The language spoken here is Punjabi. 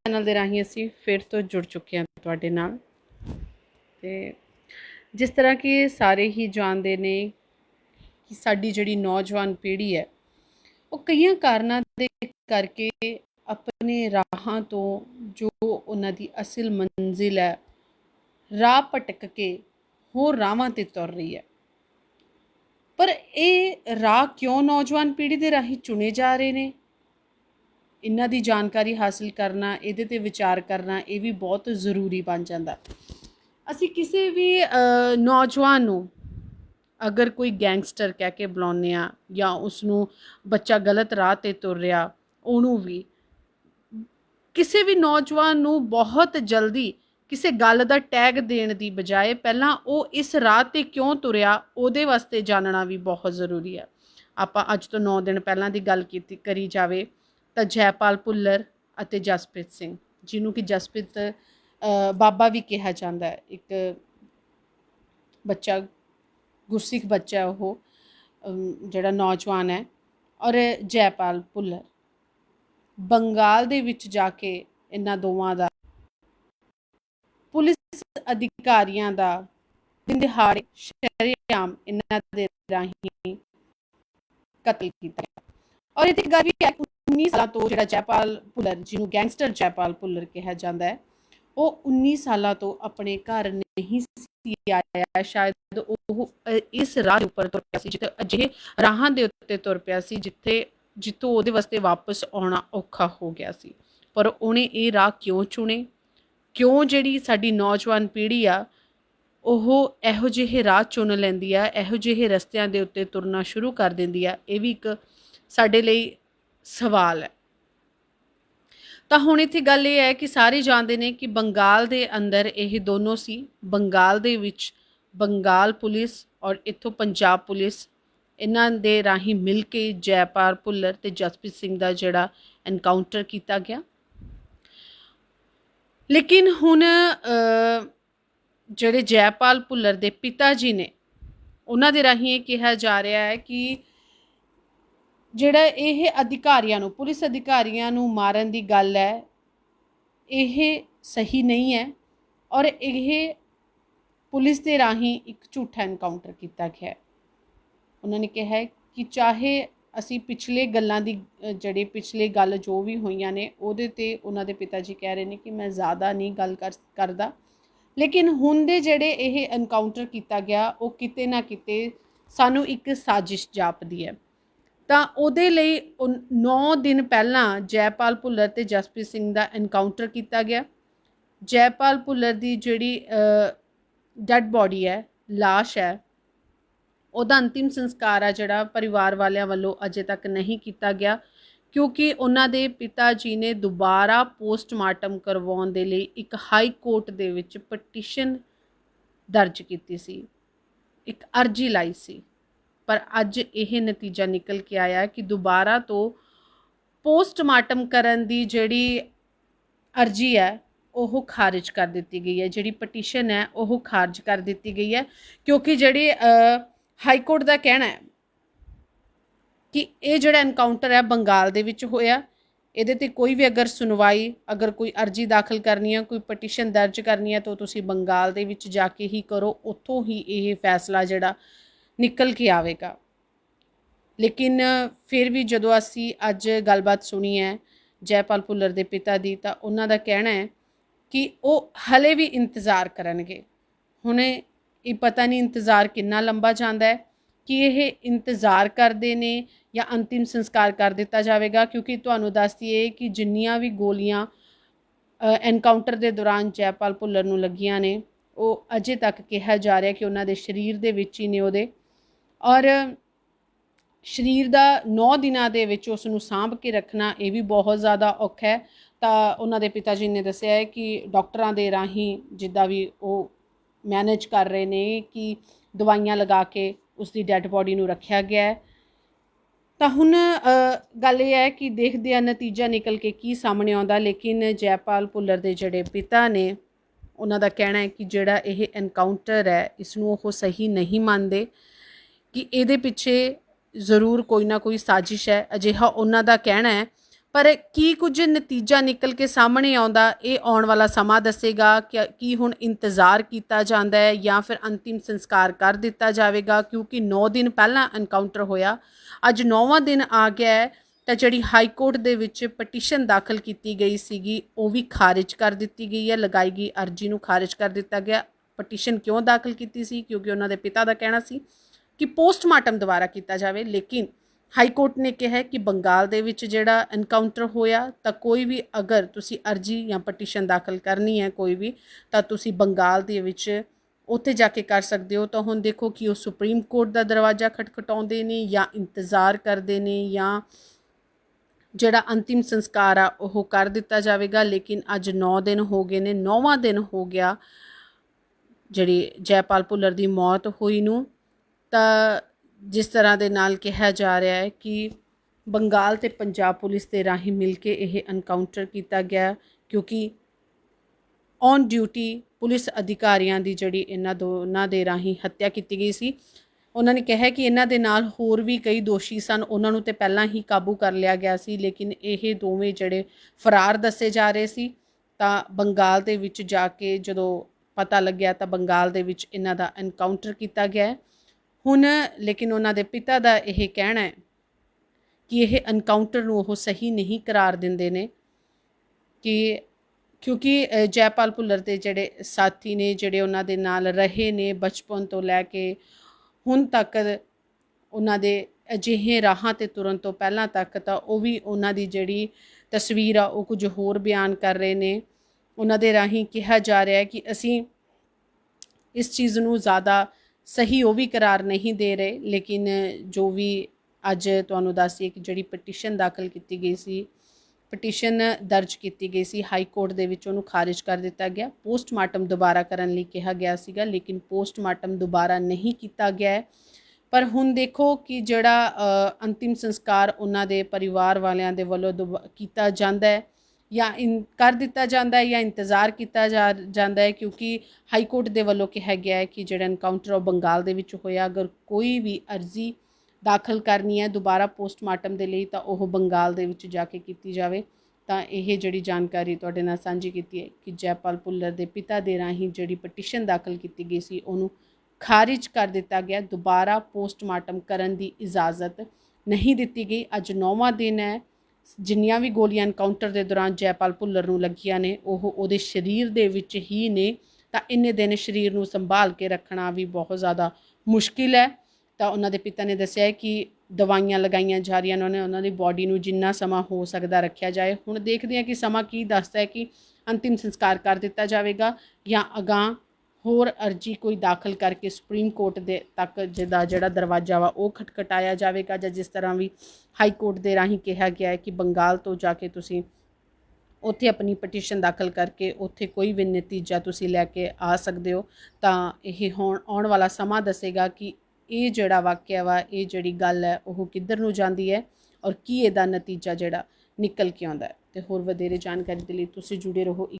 चैनल के राही असी फिर तो जुड़ चुके हैं तुहाडे नाल। ते जिस तरह कि सारे ही जानते ने कि साडी जिहड़ी नौजवान पीढ़ी है वो कई कारणों दे करके अपने राहां तो जो उन्हां दी असल मंजिल है राह भटक के होर राहां ते तुर रही है। पर ये राह क्यों नौजवान पीढ़ी दे राही चुने जा रहे हैं, इन्हां दी जानकारी हासिल करना, इहदे ते विचार करना ये भी बहुत ज़रूरी बन जाता। असी किसी भी नौजवान नूं अगर कोई गैंगस्टर कह के बुलाने या उसनूं बच्चा गलत राह ते तुर रहा, उहनूं भी किसी भी नौजवान नूं बहुत जल्दी किसी गल दा टैग देने की बजाय पहलां वो इस राह ते क्यों तुरिया उहदे वास्ते जानना भी बहुत ज़रूरी है। आपां अज तो 9 दिन पहलां दी गल करी जावे तो जयपाल भुल्लर अते जसप्रीत सिंह, जिन्हों कि जसप्रीत बाबा भी कहा जाता है, एक बच्चा गुरसिख बच्चा है वो जिहड़ा नौजवान है, और जयपाल भुल्लर बंगाल दे विच जाके इन्हां दोवां दा पुलिस अधिकारियों का दिन दिहाड़े शरेआम इन्हां दे राहीं कतल किया गया। और इत्थे गल भी है 19 साल तो जिहड़ा जयपाल भुल्लर, जिन्होंने गैंगस्टर जयपाल भुल्लर कहा जाता है, वो 19 साल तो अपने घर नहीं सी आया। शायद वो इस राह उपर तुर पिया सी, जिथे अजिहे राहां दे उत्ते तुर पिया सी जिथों उहदे वास्ते वापस आउणा औखा हो गया सी। पर उहने ये राह क्यों चुने, क्यों जिहड़ी साडी नौजवान पीढ़ी आ ਉਹ ਇਹੋ ਜਿਹੇ ਰਾਹ ਚੁਣ ਲੈਂਦੀ ਆ, ਇਹੋ ਜਿਹੇ ਰਸਤਿਆਂ ਦੇ ਉੱਤੇ ਤੁਰਨਾ ਸ਼ੁਰੂ ਕਰ ਦਿੰਦੀ ਆ, ਇਹ ਵੀ ਇੱਕ ਸਾਡੇ ਲਈ ਸਵਾਲ ਹੈ। ਤਾਂ ਹੁਣ ਇੱਥੇ ਗੱਲ ਇਹ ਹੈ ਕਿ ਸਾਰੇ ਜਾਣਦੇ ਨੇ ਕਿ ਬੰਗਾਲ ਦੇ ਅੰਦਰ ਇਹ ਦੋਨੋਂ ਸੀ। ਬੰਗਾਲ ਦੇ ਵਿੱਚ ਬੰਗਾਲ ਪੁਲਿਸ ਔਰ ਇੱਥੋਂ ਪੰਜਾਬ ਪੁਲਿਸ, ਇਹਨਾਂ ਦੇ ਰਾਹੀਂ ਮਿਲ ਕੇ ਜੈਪਾਲ ਭੁੱਲਰ ਤੇ ਜਸਪ੍ਰੀਤ ਸਿੰਘ ਦਾ ਜਿਹੜਾ ਐਨਕਾਊਂਟਰ ਕੀਤਾ ਗਿਆ। ਲੇਕਿਨ ਹੁਣ ਜਿਹੜੇ ਜੈਪਾਲ ਭੁੱਲਰ ਦੇ ਪਿਤਾ ਜੀ ਨੇ, ਉਹਨਾਂ ਦੇ ਰਾਹੀਂ ਇਹ ਕਿਹਾ ਜਾ ਰਿਹਾ ਹੈ ਕਿ ਜਿਹੜਾ ਇਹ ਅਧਿਕਾਰੀਆਂ ਨੂੰ, ਪੁਲਿਸ ਅਧਿਕਾਰੀਆਂ ਨੂੰ ਮਾਰਨ ਦੀ ਗੱਲ ਹੈ, ਇਹ ਸਹੀ ਨਹੀਂ ਹੈ ਔਰ ਇਹ ਪੁਲਿਸ ਦੇ ਰਾਹੀਂ ਇੱਕ ਝੂਠਾ ਐਨਕਾਊਂਟਰ ਕੀਤਾ ਗਿਆ ਹੈ। ਉਹਨਾਂ ਨੇ ਕਿਹਾ ਹੈ ਕਿ ਚਾਹੇ ਅਸੀਂ ਪਿਛਲੇ ਗੱਲਾਂ ਦੀ ਜਿਹੜੇ ਪਿਛਲੇ ਗੱਲ ਜੋ ਵੀ ਹੋਈਆਂ ਨੇ ਉਹਦੇ ਤੇ ਉਹਨਾਂ ਦੇ ਪਿਤਾ ਜੀ ਕਹਿ ਰਹੇ ਨੇ ਕਿ ਮੈਂ ਜ਼ਿਆਦਾ ਨਹੀਂ ਗੱਲ ਕਰਦਾ, लेकिन हुण दे जिहड़े यह एनकाउंटर किया गया वो किते ना किते सानू एक साजिश जापदी है। तो उहदे लई 9 दिन पहलां जयपाल भुल्लर ते जसप्रीत सिंह दा एनकाउंटर किया गया। जयपाल भुल्लर दी जिहड़ी डैड बॉडी है, लाश है, उहदा अंतिम संस्कार आ जिहड़ा परिवार वालियां वल्लों अजे तक नहीं किया गया, क्योंकि उन्हां दे पिता जी ने दोबारा पोस्टमार्टम करवाउण दे लई एक हाई कोर्ट दे विच पटीशन दर्ज कीती सी, एक अर्जी लाई सी। पर अज यह नतीजा निकल के आया कि दोबारा तो पोस्टमार्टम करन दी जिहड़ी अर्जी है वो खारिज कर दी गई है, जिहड़ी पटीशन है वो खारिज कर दी गई है, क्योंकि जिहड़ी हाई कोर्ट का कहना है कि ये जिहड़ा एनकाउंटर है बंगाल दे विच होया, इहदे ते कोई भी अगर सुनवाई, अगर कोई अर्जी दाखिल करनी है, कोई पटीशन दर्ज करनी है तो तुसी बंगाल दे विच जाके ही करो, उत्थों ही ये फैसला जिहड़ा निकल के आवेगा। लेकिन फिर भी जदों असी अज गलबात सुनी है जयपाल भुल्लर दे पिता दी, तां उन्हां दा कहना है कि वो हले भी इंतज़ार करनगे। हुण ये पता नहीं इंतज़ार कितना लंबा जांदा है, कि यह इंतज़ार करते हैं या अंतिम संस्कार कर दिता जाएगा, क्योंकि तुहानूं दस दईए कि जिन्नियां भी गोलियां एनकाउंटर के दौरान जयपाल भुल्लर नूं लगियां ने वो अजे तक कहा जा रहा है कि उन्हां दे शरीर दे विच ही ने उहदे, और शरीर दा 9 दिनां दे विच उस नूं सांभ के रखना ये भी बहुत ज़्यादा औखा है। तो उन्हां दे पिता जी ने दस्सिया है कि डॉक्टरां दे राहीं जिद्दां भी वो मैनेज कर रहे ने कि दवाइयां लगा के उसकी डैड बॉडी नूं रखा गया है। तो हुण गल यह है कि देखते हैं नतीजा निकल के की सामने आउंदा। लेकिन जयपाल भुल्लर दे जिहड़े पिता ने, उन्हां दा कहना है कि जिहड़ा यह एनकाउंटर है इसनूं वो सही नहीं मानते, कि इहदे पिछे ज़रूर कोई ना कोई साजिश है, अजिहा उन्हां दा कहना है। ਪਰ ਕੀ ਕੁਝ ਨਤੀਜਾ ਨਿਕਲ ਕੇ ਸਾਹਮਣੇ ਆਉਂਦਾ, ਇਹ ਆਉਣ ਵਾਲਾ ਸਮਾਂ ਦੱਸੇਗਾ ਕਿ ਕੀ ਹੁਣ ਇੰਤਜ਼ਾਰ ਕੀਤਾ ਜਾਂਦਾ ਹੈ ਜਾਂ ਫਿਰ ਅੰਤਿਮ ਸੰਸਕਾਰ ਕਰ ਦਿੱਤਾ ਜਾਵੇਗਾ, ਕਿਉਂਕਿ 9 ਦਿਨ ਪਹਿਲਾਂ ਐਨਕਾਊਂਟਰ ਹੋਇਆ, ਅੱਜ 9ਵਾਂ ਦਿਨ ਆ ਗਿਆ ਹੈ। ਤਾਂ ਜਿਹੜੀ ਹਾਈ ਕੋਰਟ ਦੇ ਵਿੱਚ ਪਟੀਸ਼ਨ ਦਾਖਲ ਕੀਤੀ ਗਈ ਸੀਗੀ ਉਹ ਵੀ ਖਾਰਿਜ ਕਰ ਦਿੱਤੀ ਗਈ ਹੈ, ਲਗਾਈ ਗਈ ਅਰਜੀ ਨੂੰ ਖਾਰਿਜ ਕਰ ਦਿੱਤਾ ਗਿਆ। ਪਟੀਸ਼ਨ ਕਿਉਂ ਦਾਖਲ ਕੀਤੀ ਸੀ? ਕਿਉਂਕਿ ਉਹਨਾਂ ਦੇ ਪਿਤਾ ਦਾ ਕਹਿਣਾ ਸੀ ਕਿ ਪੋਸਟਮਾਰਟਮ ਦੁਬਾਰਾ ਕੀਤਾ ਜਾਵੇ, ਲੇਕਿਨ ਹਾਈ ਕੋਰਟ ਨੇ ਕਿਹਾ ਕਿ ਬੰਗਾਲ ਦੇ ਵਿੱਚ ਜਿਹੜਾ ਐਨਕਾਊਂਟਰ ਹੋਇਆ ਤਾਂ ਕੋਈ ਵੀ ਅਗਰ ਤੁਸੀਂ ਅਰਜੀ ਜਾਂ ਪਟੀਸ਼ਨ ਦਾਖਲ ਕਰਨੀ ਹੈ ਕੋਈ ਵੀ, ਤਾਂ ਤੁਸੀਂ ਬੰਗਾਲ ਦੇ ਵਿੱਚ ਉੱਥੇ ਜਾ ਕੇ ਕਰ ਸਕਦੇ ਹੋ। ਤਾਂ ਹੁਣ ਦੇਖੋ ਕਿ ਉਹ ਸੁਪਰੀਮ ਕੋਰਟ ਦਾ ਦਰਵਾਜ਼ਾ ਖਟਖਟਾਉਂਦੇ ਨੇ ਜਾਂ ਇੰਤਜ਼ਾਰ ਕਰਦੇ ਨੇ ਜਾਂ ਜਿਹੜਾ ਅੰਤਿਮ ਸੰਸਕਾਰ ਆ ਉਹ ਕਰ ਦਿੱਤਾ ਜਾਵੇਗਾ। ਲੇਕਿਨ ਅੱਜ 9 ਦਿਨ ਹੋ ਗਏ ਨੇ, 9ਵਾਂ ਦਿਨ ਹੋ ਗਿਆ ਜਿਹੜੀ ਜੈਪਾਲ ਭੁੱਲਰ ਦੀ ਮੌਤ ਹੋਈ ਨੂੰ। ਤਾਂ ਜਿਸ ਤਰ੍ਹਾਂ ਦੇ ਨਾਲ ਕਿਹਾ ਜਾ ਰਿਹਾ ਹੈ ਕਿ ਬੰਗਾਲ ਤੇ ਪੰਜਾਬ ਪੁਲਿਸ ਦੇ ਰਾਹੀਂ ਮਿਲ ਕੇ ਇਹ ਐਨਕਾਊਂਟਰ ਕੀਤਾ ਗਿਆ, ਕਿਉਂਕਿ ਔਨ ਡਿਊਟੀ ਪੁਲਿਸ ਅਧਿਕਾਰੀਆਂ ਦੀ ਜਿਹੜੀ ਇਹਨਾਂ ਦੋਨਾਂ ਦੇ ਰਾਹੀਂ ਹੱਤਿਆ ਕੀਤੀ ਗਈ ਸੀ। ਉਹਨਾਂ ਨੇ ਕਿਹਾ ਕਿ ਇਹਨਾਂ ਦੇ ਨਾਲ ਹੋਰ ਵੀ ਕਈ ਦੋਸ਼ੀ ਸਨ, ਉਹਨਾਂ ਨੂੰ ਤੇ ਪਹਿਲਾਂ ਹੀ ਕਾਬੂ ਕਰ ਲਿਆ ਗਿਆ ਸੀ, ਲੇਕਿਨ ਇਹ ਦੋਵੇਂ ਜਿਹੜੇ ਫਰਾਰ ਦੱਸੇ ਜਾ ਰਹੇ ਸੀ। ਤਾਂ ਬੰਗਾਲ ਦੇ ਵਿੱਚ ਜਾ ਕੇ ਜਦੋਂ ਪਤਾ ਲੱਗਿਆ ਤਾਂ ਬੰਗਾਲ ਦੇ ਵਿੱਚ ਇਹਨਾਂ ਦਾ ਐਨਕਾਊਂਟਰ ਕੀਤਾ ਗਿਆ ਹੁਣ। ਲੇਕਿਨ ਉਹਨਾਂ ਦੇ ਪਿਤਾ ਦਾ ਇਹ ਕਹਿਣਾ ਹੈ ਕਿ ਇਹ ਐਨਕਾਊਂਟਰ ਨੂੰ ਉਹ ਸਹੀ ਨਹੀਂ ਕਰਾਰ ਦਿੰਦੇ ਨੇ, ਕਿ ਕਿਉਂਕਿ ਜੈਪਾਲ ਭੁੱਲਰ ਦੇ ਜਿਹੜੇ ਸਾਥੀ ਨੇ, ਜਿਹੜੇ ਉਹਨਾਂ ਦੇ ਨਾਲ ਰਹੇ ਨੇ ਬਚਪਨ ਤੋਂ ਲੈ ਕੇ ਹੁਣ ਤੱਕ, ਉਹਨਾਂ ਦੇ ਅਜਿਹੇ ਰਾਹਾਂ 'ਤੇ ਤੁਰਨ ਤੋਂ ਪਹਿਲਾਂ ਤੱਕ, ਤਾਂ ਉਹ ਵੀ ਉਹਨਾਂ ਦੀ ਜਿਹੜੀ ਤਸਵੀਰ ਆ ਉਹ ਕੁਝ ਹੋਰ ਬਿਆਨ ਕਰ ਰਹੇ ਨੇ। ਉਹਨਾਂ ਦੇ ਰਾਹੀਂ ਕਿਹਾ ਜਾ ਰਿਹਾ ਹੈ ਕਿ ਅਸੀਂ ਇਸ ਚੀਜ਼ ਨੂੰ ਜ਼ਿਆਦਾ ਸਹੀ ਉਹ ਵੀ ਕਰਾਰ ਨਹੀਂ ਦੇ ਰਹੇ, ਲੇਕਿਨ ਜੋ ਵੀ ਅੱਜ ਤੁਹਾਨੂੰ ਦੱਸੀਏ ਕਿ ਜਿਹੜੀ ਪਟੀਸ਼ਨ ਦਾਖਲ ਕੀਤੀ ਗਈ ਸੀ, ਪਟੀਸ਼ਨ ਦਰਜ ਕੀਤੀ ਗਈ ਸੀ ਹਾਈ ਕੋਰਟ ਦੇ ਵਿੱਚ, ਉਹਨੂੰ ਖਾਰਿਜ ਕਰ ਦਿੱਤਾ ਗਿਆ। ਪੋਸਟਮਾਰਟਮ ਦੁਬਾਰਾ ਕਰਨ ਲਈ ਕਿਹਾ ਗਿਆ ਸੀਗਾ, ਲੇਕਿਨ ਪੋਸਟਮਾਰਟਮ ਦੁਬਾਰਾ ਨਹੀਂ ਕੀਤਾ ਗਿਆ ਹੈ। ਪਰ ਹੁਣ ਦੇਖੋ ਕਿ ਜਿਹੜਾ ਅੰਤਿਮ ਸੰਸਕਾਰ ਉਹਨਾਂ ਦੇ ਪਰਿਵਾਰ ਵਾਲਿਆਂ ਦੇ ਵੱਲੋਂ ਕੀਤਾ ਜਾਂਦਾ ਹੈ ਜਾਂ ਕਰ ਦਿੱਤਾ ਜਾਂਦਾ ਹੈ ਜਾਂ ਇੰਤਜ਼ਾਰ ਕੀਤਾ ਜਾਂਦਾ ਹੈ, ਕਿਉਂਕਿ ਹਾਈ ਕੋਰਟ ਦੇ ਵੱਲੋਂ ਕਿਹਾ ਗਿਆ ਹੈ ਕਿ ਜਿਹੜਾ ਐਨਕਾਊਂਟਰ ਉਹ ਬੰਗਾਲ ਦੇ ਵਿੱਚ ਹੋਇਆ, ਅਗਰ ਕੋਈ ਵੀ ਅਰਜ਼ੀ ਦਾਖਲ ਕਰਨੀ ਹੈ ਦੁਬਾਰਾ ਪੋਸਟਮਾਰਟਮ ਦੇ ਲਈ ਤਾਂ ਉਹ ਬੰਗਾਲ ਦੇ ਵਿੱਚ ਜਾ ਕੇ ਕੀਤੀ ਜਾਵੇ। ਤਾਂ ਇਹ ਜਿਹੜੀ ਜਾਣਕਾਰੀ ਤੁਹਾਡੇ ਨਾਲ ਸਾਂਝੀ ਕੀਤੀ ਹੈ ਕਿ ਜੈਪਾਲ ਭੁੱਲਰ ਦੇ ਪਿਤਾ ਦੇ ਰਾਹੀਂ ਜਿਹੜੀ ਪਟੀਸ਼ਨ ਦਾਖਲ ਕੀਤੀ ਗਈ ਸੀ ਉਹਨੂੰ ਖਾਰਿਜ ਕਰ ਦਿੱਤਾ ਗਿਆ, ਦੁਬਾਰਾ ਪੋਸਟਮਾਰਟਮ ਕਰਨ ਦੀ ਇਜਾਜ਼ਤ ਨਹੀਂ ਦਿੱਤੀ ਗਈ। ਅੱਜ 9ਵਾਂ ਦਿਨ ਹੈ। ਜਿੰਨੀਆਂ ਵੀ ਗੋਲੀਆਂ ਐਨਕਾਊਂਟਰ ਦੇ ਦੌਰਾਨ ਜੈਪਾਲ ਭੁੱਲਰ ਨੂੰ ਲੱਗੀਆਂ ਨੇ ਉਹ ਉਹਦੇ ਸਰੀਰ ਦੇ ਵਿੱਚ ਹੀ ਨੇ, ਤਾਂ ਇੰਨੇ ਦਿਨ ਸਰੀਰ ਨੂੰ ਸੰਭਾਲ ਕੇ ਰੱਖਣਾ ਵੀ ਬਹੁਤ ਜ਼ਿਆਦਾ ਮੁਸ਼ਕਿਲ ਹੈ। ਤਾਂ ਉਹਨਾਂ ਦੇ ਪਿਤਾ ਨੇ ਦੱਸਿਆ ਕਿ ਦਵਾਈਆਂ ਲਗਾਈਆਂ ਜਾ ਰਹੀਆਂ ਨੇ, ਉਹਨਾਂ ਦੀ ਬੋਡੀ ਨੂੰ ਜਿੰਨਾ ਸਮਾਂ ਹੋ ਸਕਦਾ ਰੱਖਿਆ ਜਾਏ। ਹੁਣ ਦੇਖਦੇ ਹਾਂ ਕਿ ਸਮਾਂ ਕੀ ਦੱਸਦਾ ਹੈ ਕਿ ਅੰਤਿਮ ਸੰਸਕਾਰ ਕਰ ਦਿੱਤਾ ਜਾਵੇਗਾ ਜਾਂ ਅਗਾਂਹ ਹੋਰ ਅਰਜੀ ਕੋਈ ਦਾਖਲ ਕਰਕੇ ਸੁਪਰੀਮ ਕੋਰਟ ਦੇ ਤੱਕ ਜਿਹਦਾ ਜਿਹੜਾ ਦਰਵਾਜ਼ਾ ਵਾ ਉਹ ਖਟਖਟਾਇਆ ਜਾਵੇਗਾ, ਜਾਂ ਜਿਸ ਤਰ੍ਹਾਂ ਵੀ ਹਾਈ ਕੋਰਟ ਦੇ ਰਾਹੀਂ ਕਿਹਾ ਗਿਆ ਹੈ ਕਿ ਬੰਗਾਲ ਤੋਂ ਜਾ ਕੇ ਤੁਸੀਂ ਉੱਥੇ ਆਪਣੀ ਪਟੀਸ਼ਨ ਦਾਖਲ ਕਰਕੇ ਉੱਥੇ ਕੋਈ ਵੀ ਨਤੀਜਾ ਤੁਸੀਂ ਲੈ ਕੇ ਆ ਸਕਦੇ ਹੋ। ਤਾਂ ਇਹ ਆਉਣ ਵਾਲਾ ਸਮਾਂ ਦੱਸੇਗਾ ਕਿ ਇਹ ਜਿਹੜਾ ਵਾਕਿਆ ਵਾ, ਇਹ ਜਿਹੜੀ ਗੱਲ ਹੈ ਉਹ ਕਿੱਧਰ ਨੂੰ ਜਾਂਦੀ ਹੈ ਔਰ ਕੀ ਇਹਦਾ ਨਤੀਜਾ ਜਿਹੜਾ ਨਿਕਲ ਕੇ ਆਉਂਦਾ ਹੈ। ਤੇ ਹੋਰ ਵਧੇਰੇ ਜਾਣਕਾਰੀ ਦੇ ਲਈ ਤੁਸੀਂ ਜੁੜੇ ਰਹੋ।